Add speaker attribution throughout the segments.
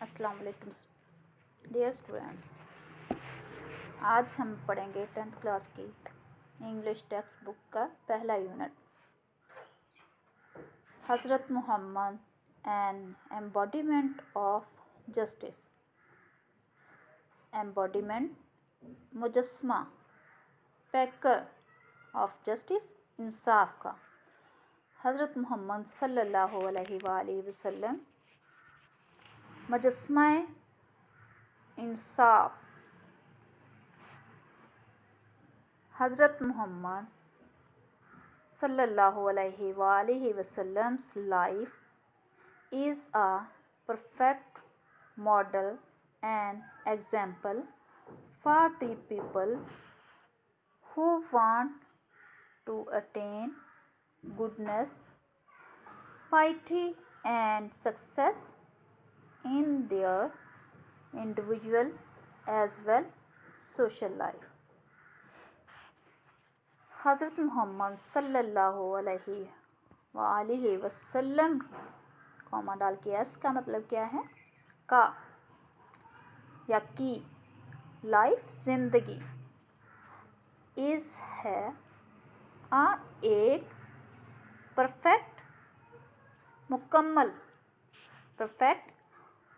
Speaker 1: अस्सलाम वालेकुम dear students. आज हम पढ़ेंगे 10th क्लास की इंग्लिश टेक्स्ट बुक का पहला unit, Hazrat Mohammad an embodiment of justice. Embodiment मुजस्मा, पैकर ऑफ जस्टिस, इंसाफ का। हज़रत मोहम्मद सल्लल्लाहु अलैहि वसल्लम मुजस्मा इंसाफ। हज़रत मोहम्मद सल्लल्लाहु अलैहि वसल्लम's life is a perfect model and example for the people who want to attain goodness, piety and success in their individual as well social life। हज़रत मोहम्मद सल्लल्लाहु अलैहि वसल्लम कॉमा डाल के एस का मतलब क्या है? का या की लाइफ ज़िंदगी इज़ है आ एक परफेक्ट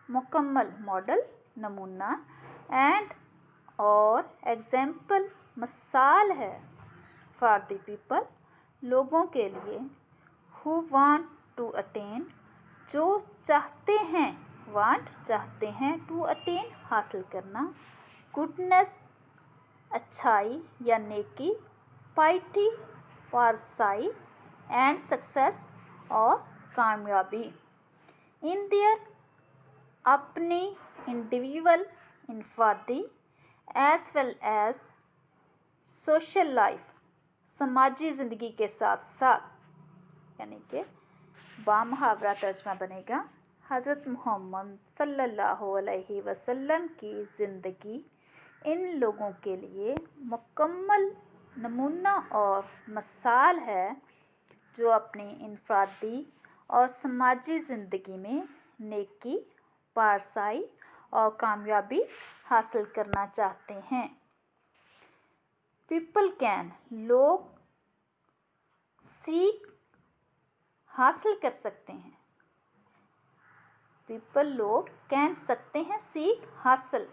Speaker 1: मुकम्मल मॉडल नमूना एंड और एग्जाम्पल मिसाल है फॉर द पीपल लोगों के लिए हु वांट टू अटेन जो चाहते हैं टू अटेन हासिल करना, गुडनेस अच्छाई या नेकी, पाइटी पारसाई एंड सक्सेस और कामयाबी इन देयर अपनी इंडिविजुअल इनफादी as well as social life समाजी ज़िंदगी के साथ साथ। यानी कि बामुहावरा तर्जमा बनेगा, हज़रत मोहम्मद सल्लल्लाहु अलैहि वसल्लम की ज़िंदगी इन लोगों के लिए मुकम्मल नमूना और मिसाल है जो अपनी इनफरादी और समाजी ज़िंदगी में नेकी, पारसाई और कामयाबी हासिल करना चाहते हैं। पीपल कैन लोग सीख हासिल कर सकते हैं। पीपल लोग कैन सकते हैं सीख हासिल,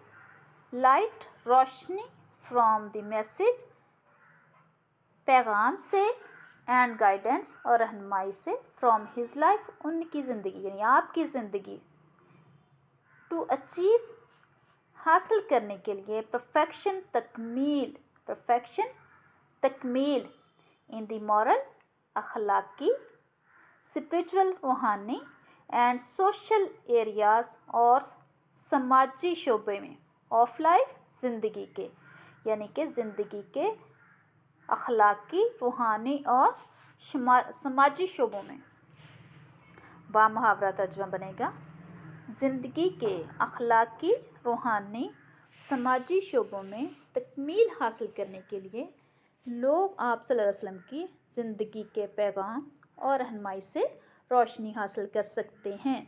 Speaker 1: light Roshni from the message पैगाम से एंड गाइडेंस और रहनुमाई से फ्रॉम हिज लाइफ उनकी ज़िंदगी यानी आपकी ज़िंदगी टू अचीव हासिल करने के लिए परफेक्शन तकमील इन द मॉरल अखलाकी, स्पिरिचुअल रूहानी एंड सोशल एरियाज़ और समाजी शोबे में ऑफ लाइफ ज़िंदगी के यानी कि ज़िंदगी के अखलाकी, रूहानी और समाजी शोबों में। बामुहावरा तर्जुमा बनेगा, ज़िंदगी के अखलाकी, रूहानी, समाजी शोबों में तकमील हासिल करने के लिए लोग आप सल्लल्लाहु अलैहि वसल्लम की ज़िंदगी के पैगाम और रहनुमाई से रोशनी हासिल कर सकते हैं।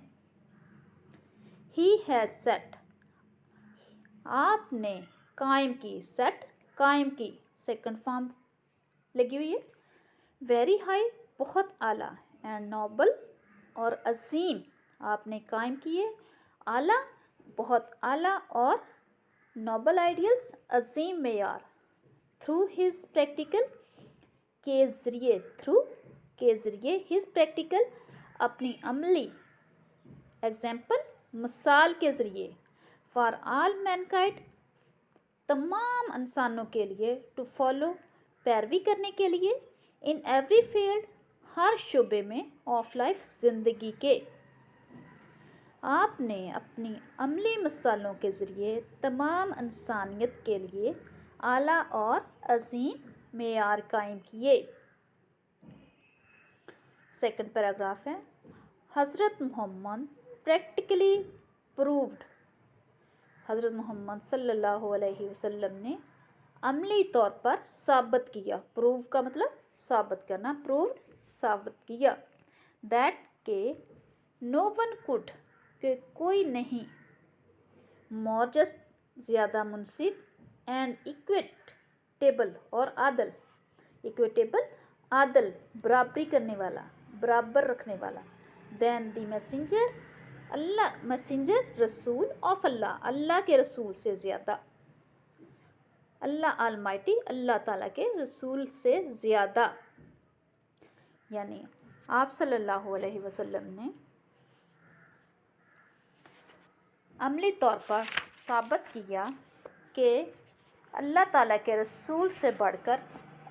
Speaker 1: ही हैज़ सेट आपने कायम की, सेट कायम की सेकंड फॉर्म लगी हुई है, वेरी हाई बहुत आला एंड नोबल और अजीम आपने कायम किए आला बहुत आला और नोबल आइडियल्स अजीम मेयार थ्रू हिज प्रैक्टिकल के ज़रिए हिज प्रैक्टिकल अपनी अमली एग्जाम्पल मिसाल के ज़रिए फॉर ऑल मैनकाइंड तमाम इंसानों के लिए टू फॉलो पैरवी करने के लिए इन एवरी फील्ड हर शोबे में ऑफ लाइफ ज़िंदगी के आपने अपनी अमली मिसालों के ज़रिए तमाम इंसानियत के लिए आला और अजीम मेयार कायम किए। सेकंड पैराग्राफ है, हज़रत मोहम्मद प्रैक्टिकली प्रूव्ड। हज़रत मोहम्मद सल्लल्लाहु अलैहि वसल्लम ने अमली तौर पर साबित किया, प्रूव का मतलब साबित करना, प्रूव्ड साबित किया, दैट के नो वन कुड के कोई नहीं मोर जस्ट ज़्यादा मुनसिफ, एंड इक्विटेबल और आदल, इक्विटेबल आदल बराबरी करने वाला, बराबर रखने वाला। Then the messenger, Allah messenger रसूल ऑफ अल्लाह, अल्लाह के रसूल से ज़्यादा, अल्लाह अलमाइटी अल्लाह ताला के रसूल से ज़्यादा। यानी आप सल्लल्लाहु अलैहि वसल्लम ने अमली तौर पर साबित किया कि अल्लाह ताला के रसूल से बढ़कर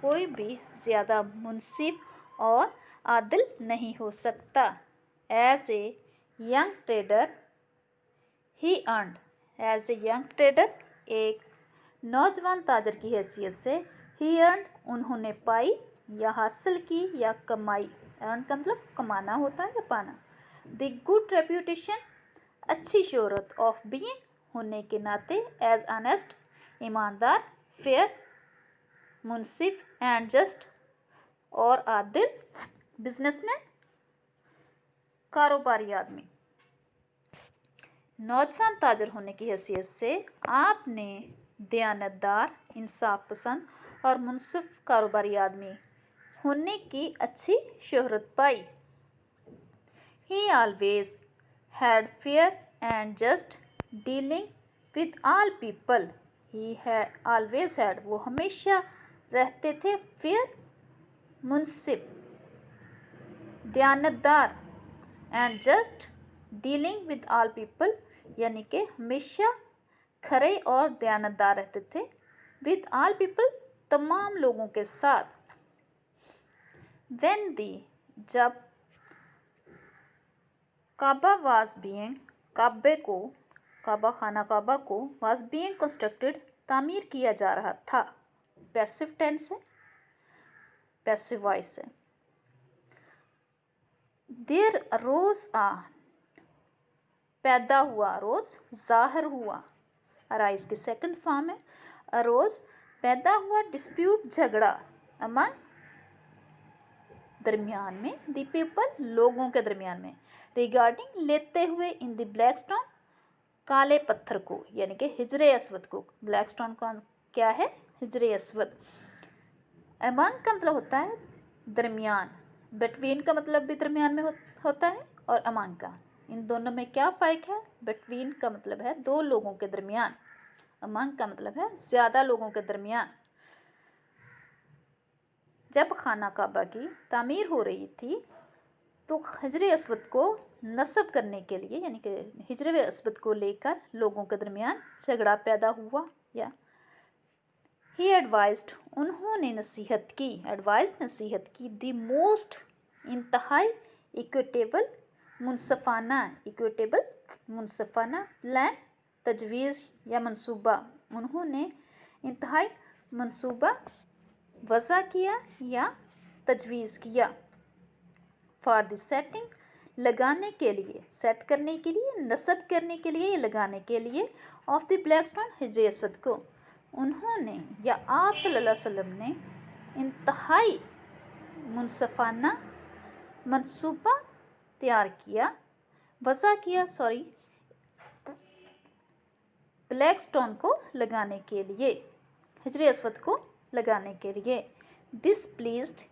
Speaker 1: कोई भी ज़्यादा मुनसिफ और आदिल नहीं हो सकता। As a young trader he earned, as a young trader एक नौजवान ताजर की हैसियत से, ही अर्नड उन्होंने पाई या हासिल की या कमाई, अर्न का मतलब कमाना होता है या पाना। द गुड रेप्यूटेशन अच्छी शोहरत, ऑफ बीइंग होने के नाते, एज ऑनेस्ट ईमानदार, फेयर मुनसिफ, एंड जस्ट और आदिल, बिजनेसमैन कारोबारी आदमी। नौजवान ताजर होने की हैसियत से आपने दयानतदार, इंसाफ पसंद और मुनसिफ कारोबारी आदमी होने की अच्छी शोहरत पाई। He always had fair and just dealing with all people, he had always had वो हमेशा रहते थे, फेयर मुनसिफ दयानतदार, and just dealing with all people यानी कि हमेशा खरे और दयानतदार रहते थे, विद ऑल पीपल तमाम लोगों के साथ। व्हेन दी जब काबा वाज बीइंग, काबे को, काबा खाना काबा को, वाज बीइंग कंस्ट्रक्टेड तामीर किया जा रहा था, पैसिव टेंस है, पैसिव वॉइस है। देयर अरोज आ, पैदा हुआ, रोज ज़ाहिर हुआ, अराइज की सेकंड फॉर्म है, अरोज पैदा हुआ, डिस्प्यूट झगड़ा, अमंग दरमियान में, द पीपल लोगों के दरमियान में, रिगार्डिंग लेते हुए, इन द ब्लैक स्टोन काले पत्थर को यानी कि हिजरे अस्वद को, ब्लैक स्टोन कौन क्या है, हिजरे अस्वद। अमंग का मतलब होता है दरमियान, बिटवीन का मतलब भी दरमियान में होता है, और अमंग का, इन दोनों में क्या फ़र्क है, बिटवीन का मतलब है दो लोगों के दरमियान, अमंग का मतलब है ज़्यादा लोगों के दरमियान। जब खाना काबा की तामीर हो रही थी तो हिजरे अस्वद को नस्ब करने के लिए यानी कि हिजरे अस्वद को लेकर लोगों के दरमियान झगड़ा पैदा हुआ। या ही एडवाइज्ड उन्होंने नसीहत की, एडवाइज नसीहत की, द मोस्ट इंतहाई इक्विटेबल मुनसफ़ाना, इक्विटेबल मुनसफ़ाना प्लान तजवीज़ या मंसूबा, उन्होंने इंतहाई मंसूबा वज़ा किया या तजवीज़ किया। फॉर द सेटिंग लगाने के लिए, सेट करने के लिए, नस्ब करने के लिए, लगाने के लिए, of the black stone हिजरे Aswad को, उन्होंने या आप सल्लल्लाहु अलैहि वसल्लम ने इंतहाई मुनसफ़ाना मंसूबा तैयार किया, वज़ा किया ब्लैक स्टोन को लगाने के लिए, हिजरे अस्वद को लगाने के लिए। दिस प्लीज्ड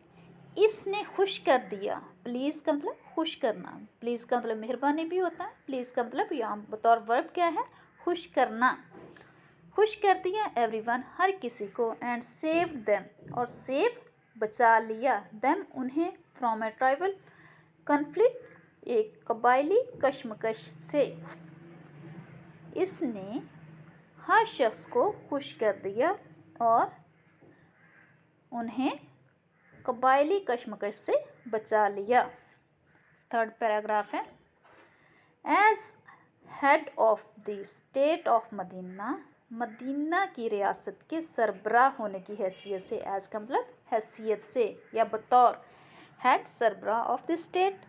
Speaker 1: इसने खुश कर दिया, प्लीज़ का मतलब खुश करना, प्लीज़ का मतलब मेहरबानी भी होता है, प्लीज़ का मतलब यहाँ बतौर वर्ब क्या है, खुश करना, खुश कर दिया एवरीवन हर किसी को, एंड सेव देम और सेव बचा लिया, देम उन्हें, फ्रॉम ए ट्राइबल कन्फ्लिक्ट एक कबायली कशमकश से। इसने हर शख्स को खुश कर दिया और उन्हें कबायली कशमकश से बचा लिया। थर्ड पैराग्राफ है, as head of the state of Medina, Medina की रियासत के सरबराह होने की हैसियत से, एज का मतलब हैसियत से या बतौर, हेड सरबराह ऑफ द स्टेट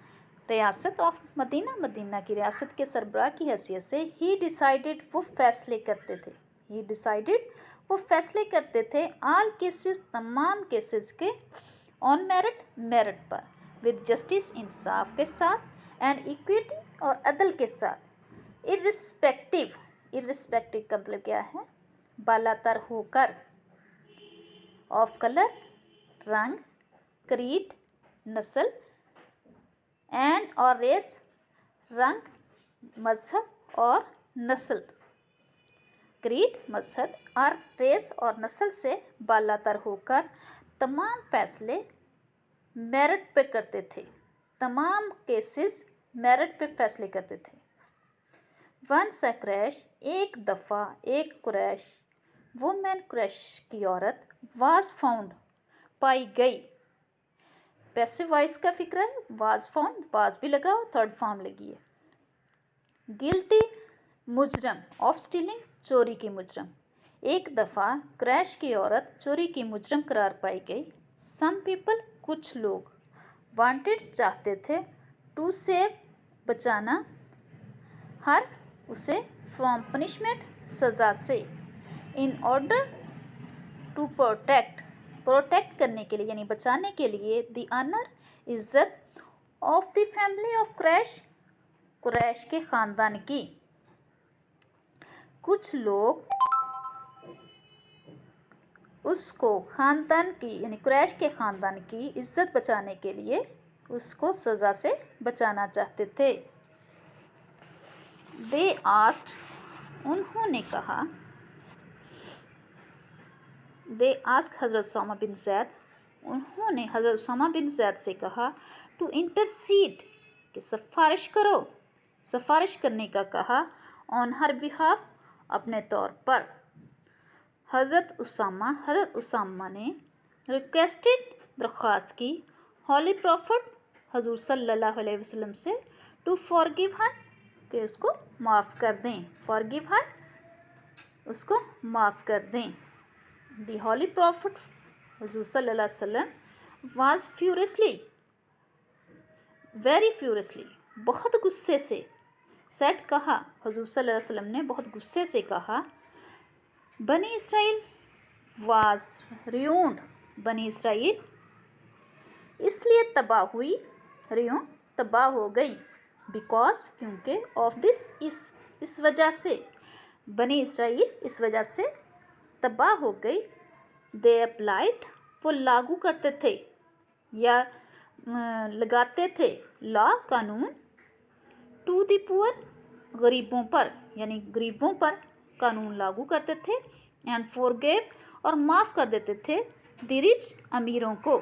Speaker 1: रियासत ऑफ मदीना, मदीना की रियासत के सरबराह की हैसियत से, ही डिसाइडेड वो फैसले करते थे, ही डिसाइडेड वो फैसले करते थे, ऑल केसेस तमाम केसेस के, ऑन मेरिट मेरिट पर, विद जस्टिस इंसाफ के साथ, एंड इक्विटी और अदल के साथ, इर्रिस्पेक्टिव इररिस्पेक्टिव का मतलब क्या है? बालातर होकर। ऑफ कलर रंग, क्रीड नस्ल, एंड और रेस रंग, मजहब और नस्ल। क्रीड मजहब और रेस और नस्ल से बालातर होकर तमाम फैसले मेरिट पे करते थे। तमाम केसेस मेरिट पे फैसले करते थे। वंस अ क्रैश, एक दफ़ा एक क्रैश, वुमेन क्रैश की औरत, वाज फाउंड पाई गई। पैसिव वॉइस का फिक्र है, वाज फाउंड, वाज भी लगा और थर्ड फॉर्म लगी है। गिल्टी मुजरम ऑफ स्टीलिंग, चोरी की मुजरम। एक दफ़ा क्रैश की औरत चोरी की मुजरम करार पाई गई। सम पीपल, कुछ लोग, वांटेड चाहते थे, टू सेव बचाना, हर उसे, फ्रॉम पनिशमेंट सज़ा से, in order to protect, protect करने के लिए यानी बचाने के लिए, द ऑनर इज्जत of the family of Quraish, Quraish के ख़ानदान की। कुछ लोग उसको ख़ानदान की यानी क्रैश के ख़ानदान की इज्जत बचाने के लिए उसको सज़ा से बचाना चाहते थे। दे आस्क्ड, उन्होंने कहा, दे आस्क्ड हज़रत उसामा बिन ज़ैद, उन्होंने हज़रत उसामा बिन ज़ैद से कहा, टू इंटरसीड, कि सिफारिश करो, सिफारिश करने का कहा, ऑन हर बिहाफ, अपने तौर पर। हज़रत उसामा ने रिक्वेस्टेड, दरख्वास्त की, हॉली प्रॉफिट, हजूर सल्लल्लाहु अलैहि वसल्लम से, टू फॉरगिव हर, कि उसको माफ़ कर दें, फॉरगिव हर, उसको माफ़ कर दें। द हॉली प्रॉफिट, हजूर सल्लल्लाहु अलैहि वसल्लम, वाज फ्यूरियसली, वेरी फ्यूरियसली, बहुत गुस्से से, सेड कहा, हजूर सल्लल्लाहु अलैहि वसल्लम ने बहुत गुस्से से कहा, बनी इसराइल वाज रियून्ड, बनी इसराइल इसलिए तबाह हुई, रियून तबाह हो गई, बिकॉज क्योंकि, ऑफ दिस इस वजह से, बनी इसराइल इस वजह से तबाह हो गई। दे अप्लाइड, वो लागू करते थे या लगाते थे, लॉ कानून, टू द पुअर, गरीबों पर यानी गरीबों पर कानून लागू करते थे, एंड फॉरगिव, और माफ़ कर देते थे, द रिच, अमीरों को।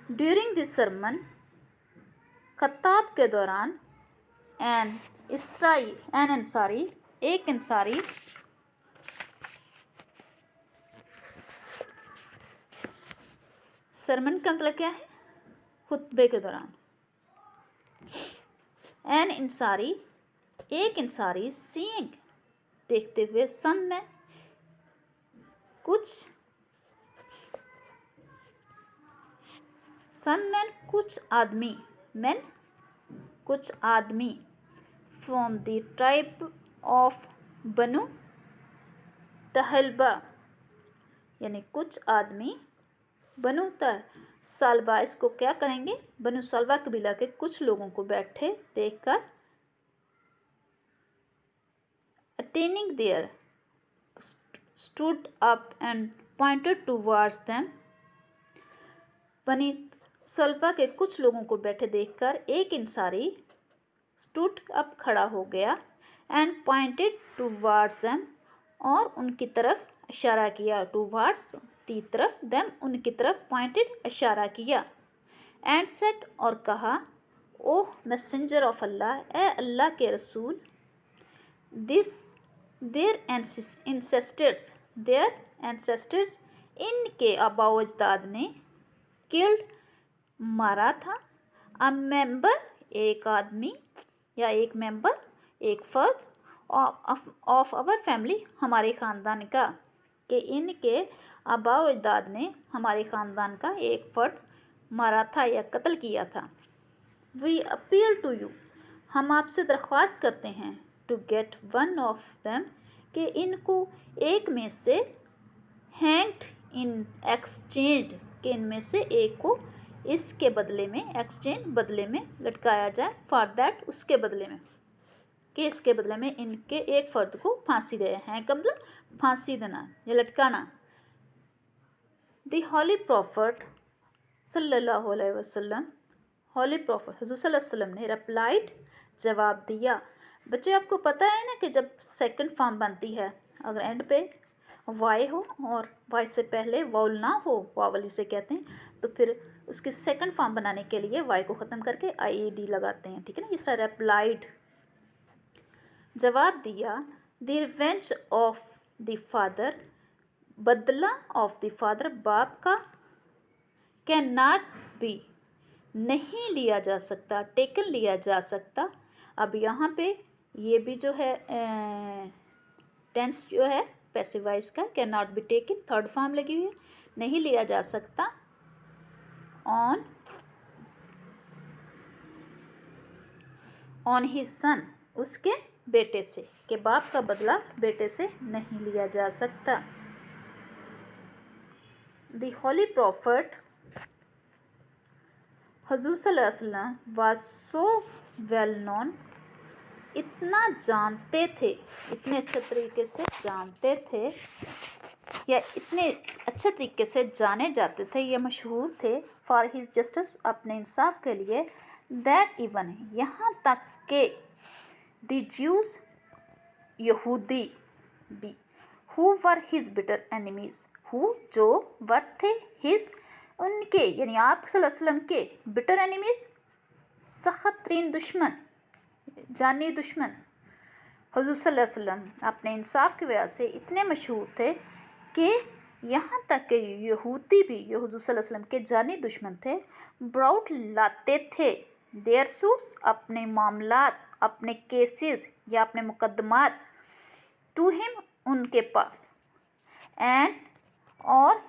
Speaker 1: ड्यूरिंग दिस सरमन, खताब के दौरान, एन अंसारी, एक अंसारी, सरमन का मतलब क्या है? खुतबे के दौरान। एन अंसारी, एक अंसारी, सीइंग, देखते हुए, सम में, कुछ, सम मैन, कुछ आदमी, मैन, कुछ आदमी, फ्रॉम द ट्राइब ऑफ बनु तहलबा, यानी कुछ आदमी बनु सालबा, इसको क्या करेंगे? बनु सालबा कबीला के कुछ लोगों को बैठे देखकर, attending there, stood up and pointed towards them, बनी सल्फा के कुछ लोगों को बैठे देखकर एक इंसारी स्टूड अप, खड़ा हो गया, एंड पॉइंटेड टूवर्ड्स देम, और उनकी तरफ इशारा किया, टूवर्ड्स की तरफ, देम उनकी तरफ, पॉइंटेड इशारा किया, एंड सेड, और कहा, ओह मैसेंजर ऑफ अल्लाह, ए अल्लाह के रसूल, this their ancestors, their ancestors, इनके आबाओ अजदाद ने, किल्ड, मारा था, अ मेंबर, एक आदमी या एक मेंबर, एक फ़र्द, ऑफ आवर फैमिली, हमारे ख़ानदान का, कि इनके आबाओ अजदाद ने हमारे ख़ानदान का एक फ़र्द मारा था या कत्ल किया था। वी अपील टू यू, हम आपसे दरख्वास्त करते हैं, to get one of them, कि इनको एक में से, हैंग्ड इन एक्सचेंज, कि इनमें से एक को इसके बदले में, एक्सचेंज बदले में, लटकाया जाए, फॉर दैट, उसके बदले में। केस के बदले में इनके एक फ़र्द को फांसी दे हैं का मतलब फांसी देना या लटकाना। द हॉली प्रॉफिट सल्लल्लाहु अलैहि वसल्लम, हॉली प्रॉफिट हुज़ूर सल्लल्लाहु अलैहि वसल्लम ने रिप्लाइड जवाब दिया। बच्चे आपको पता है ना कि जब सेकंड फॉर्म बनती है अगर एंड पे वाई हो और वाई से पहले वाउल ना हो, वावल इसे कहते हैं, तो फिर उसकी सेकंड फॉर्म बनाने के लिए वाई को ख़त्म करके IED लगाते हैं, ठीक है ना। इस तरह रिप्लाइड जवाब दिया। The revenge of the father, बदला ऑफ द फादर बाप का, कैन नॉट बी नहीं लिया जा सकता, टेकन लिया जा सकता। अब यहाँ पे ये भी जो है टेंस जो है पैसिव वॉइस का, can not be taken third form लगी हुई है, नहीं लिया जा सकता ऑन हिज सन, उसके बेटे से, के बाप का बदला बेटे से नहीं लिया जा सकता। द होली प्रॉफिट हुज़ूर सल्लल्लाहु अलैहि वसल्लम वाज सो वेल नोन, इतना जानते थे, इतने अच्छे तरीके से जानते थे या इतने अच्छे तरीके से जाने जाते थे, ये मशहूर थे फॉर हिज जस्टिस, अपने इंसाफ के लिए, दैट इवन यहाँ तक के द ज्यूज़ यहूदी भी, who were his bitter enemies, who जो वर थे हिज उनके यानी आप सल्लल्लाहु अलैहि वसल्लम के बिटर एनिमीज़ सख्त तरीन दुश्मन, जानी दुश्मन, हुज़ूर सल्लल्लाहु अलैहि वसल्लम अपने इंसाफ की वजह से इतने मशहूर थे कि यहाँ तक कि यहूदी भी जो हुज़ूर सल्लल्लाहु अलैहि वसल्लम के जानी दुश्मन थे, ब्राउट लाते थे देयर सूट्स अपने मामलात, अपने केसेस या अपने मुकदमात, टू हिम उनके पास, एंड और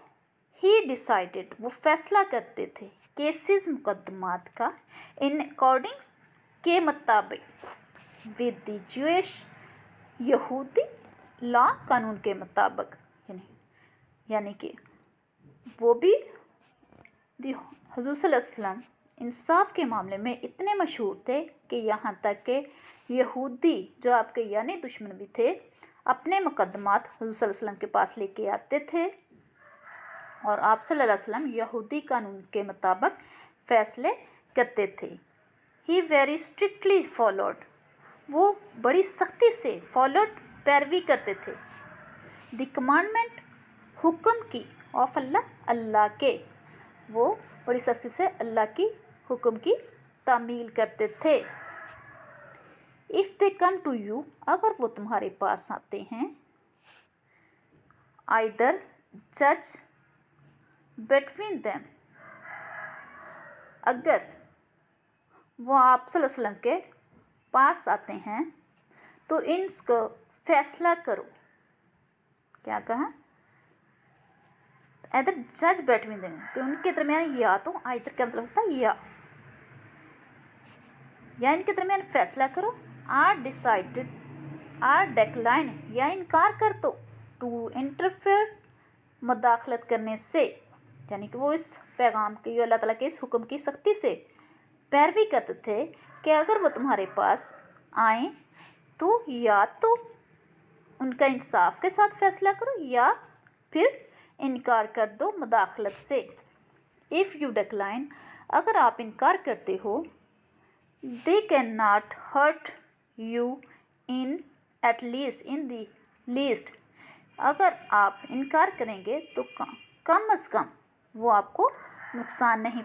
Speaker 1: ही डिसाइडेड वो फैसला करते थे, केसेस मुकदमात का, इन अकॉर्डिंग्स के मुताबिक, विद द ज्यूइश यहूदी लॉ कानून के मुताबिक, यानी कि वो भी हुज़ूर सल्लल्लाहु अलैहि वसल्लम इंसाफ के मामले में इतने मशहूर थे कि यहाँ तक के यहूदी जो आपके यानी दुश्मन भी थे, अपने मुकदमात हुज़ूर सल्लल्लाहु अलैहि वसल्लम के पास लेके आते थे और आप सल्लल्लाहु अलैहि वसल्लम यहूदी कानून के मुताबिक फ़ैसले करते थे। ही वेरी स्ट्रिक्टली फॉलोड, वो बड़ी सख्ती से फॉलोड पैरवी करते थे, द कमांडमेंट हुक्म की, ऑफ अल्लाह अल्लाह के, वो बड़ी सख्ती से अल्लाह की हुक्म की तामील करते थे। If they come to you, अगर वो तुम्हारे पास आते हैं, आइदर जज बिटवीन देम, अगर वो आप सल्लल्लाहु अलैहि वसल्लम के पास आते हैं तो इनको फैसला करो। क्या कहा? इधर जज बिटवीन देम, कि उनके दरमियान या तो आइदर का मतलब होता है या इनके दरमियान फैसला करो, आर डिसाइडेड आर डिक्लाइन या इनकार कर दो, टू इंटरफेयर मुदाखलत करने से, यानी कि वो इस पैगाम की जो अल्लाह ताला के इस हुक्म की सख्ती से पैरवी करते थे कि अगर वो तुम्हारे पास आए तो या तो उनका इंसाफ के साथ फैसला करो या फिर इनकार कर दो मुदाखलत से। इफ़ यू डिक्लाइन, अगर आप इनकार करते हो, they can not hurt you in at least in the least, अगर आप इनकार करेंगे तो कम अज़ कम वो आपको नुकसान नहीं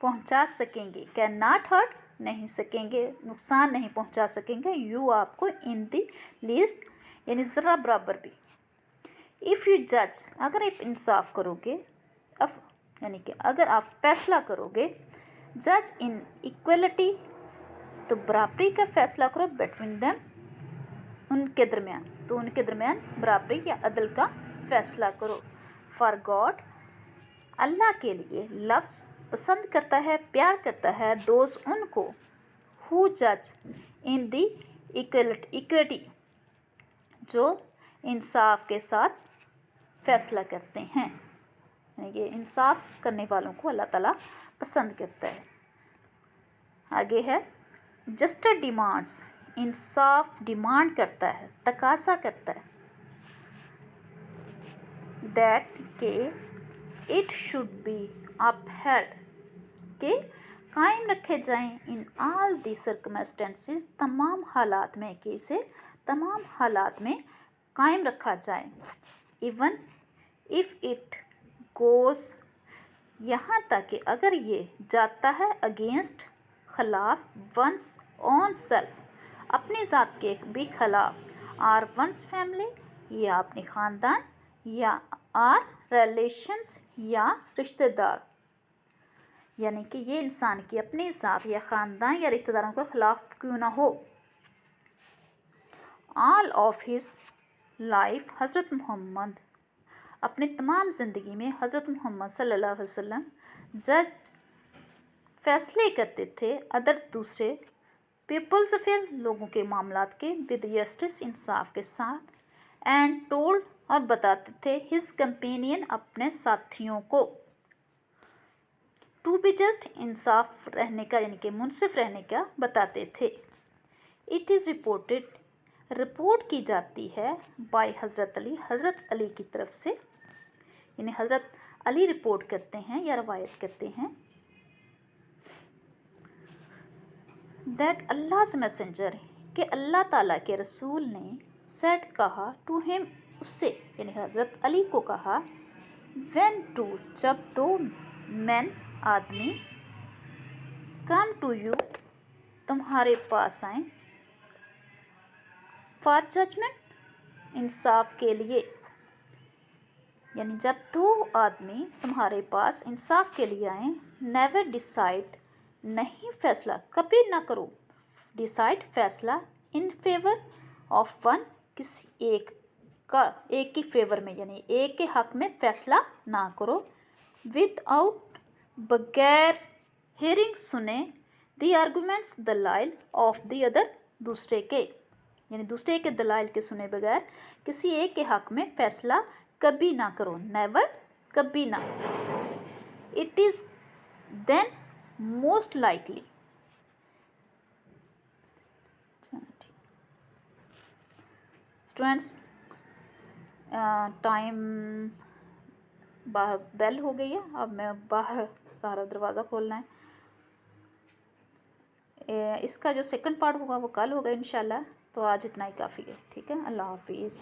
Speaker 1: पहुंचा सकेंगे, कैन नॉट हर्ट नहीं सकेंगे, नुकसान नहीं पहुंचा सकेंगे, यू आपको, इन द लीस्ट यानी ज़रा बराबर भी। इफ़ यू जज, अगर आप इंसाफ करोगे, यानी कि अगर आप फैसला करोगे, जज इन इक्वलिटी, तो बराबरी का फैसला करो, बिटवीन देम उनके दरमियान, तो उनके दरमियान बराबरी या अदल का फैसला करो। फॉर गॉड, अल्लाह के लिए, लफ्ज़ पसंद करता है, प्यार करता है, दोस्त उनको, हु जज इन दी इक्विटी, जो इंसाफ के साथ फैसला करते हैं, यानी कि इंसाफ करने वालों को अल्लाह ताला पसंद करता है। आगे है जस्टिस डिमांड्स, इंसाफ डिमांड करता है, तकाजा करता है। दैट के इट शुड बी अपहेल्ड, के कायम रखे जाएं इन ऑल दी सर्कमस्टेंसेस, तमाम हालात में, कि इसे तमाम हालात में कायम रखा जाए। इवन इफ़ इट गोज़, यहाँ तक कि अगर ये जाता है अगेंस्ट, खिलाफ, वंस ओन सेल्फ, अपनी ज़ात के भी खिलाफ, आर वंस फैमिली, या अपने ख़ानदान, या आर रिलेशंस, या रिश्तेदार, यानी कि ये इंसान की अपनी ज़ात या ख़ानदान या रिश्तेदारों के ख़िलाफ़ क्यों ना हो। ऑल ऑफ हिज लाइफ, हज़रत मोहम्मद अपने तमाम ज़िंदगी में हज़रत मोहम्मद सल्लल्लाहु अलैहि वसल्लम जज फैसले करते थे अदर दूसरे पीपल्स अफेयर, लोगों के मामलात के, विद जस्टिस, इंसाफ के साथ, एंड टोल्ड, और बताते थे, हिज कंपेनियन, अपने साथियों को, टू बी जस्ट, इंसाफ रहने का, यानी कि मुनसिफ रहने का बताते थे। इट इज़ रिपोर्टेड, रिपोर्ट की जाती है, बाय हज़रत अली, हज़रत अली की तरफ से, यानी हज़रत अली रिपोर्ट करते हैं या रवायत करते हैं, दैट अल्लाह's मैसेंजर, कि अल्लाह ताला के रसूल ने, सेड, कहा, टू हिम, उससे, यानी हज़रत अली को कहा, व्हेन टू, जब दो मैन, आदमी, कम टू यू, तुम्हारे पास आए, फॉर जजमेंट, इंसाफ के लिए, यानी जब दो आदमी तुम्हारे पास इंसाफ के लिए आए, नेवर डिसाइड, नहीं फैसला कभी ना करो, डिसाइड फैसला, इन फेवर ऑफ वन, किसी एक का, एक की फेवर में, यानी एक के हक में फैसला ना करो, विदाउट, बगैर, हेयरिंग, सुने, द आर्गूमेंट्स, दलाइल, ऑफ द अदर, दूसरे के, यानी दूसरे के दलाइल के सुने बगैर किसी एक के हक में फैसला कभी ना करो, नेवर, कभी ना। It is then most likely, students time, बाहर बेल हो गई है, अब मैं बाहर सारा दरवाज़ा खोलना है। इसका जो सेकंड पार्ट होगा वो कल होगा इंशाल्लाह। तो आज इतना ही काफ़ी है, ठीक है। अल्लाह हाफिज़।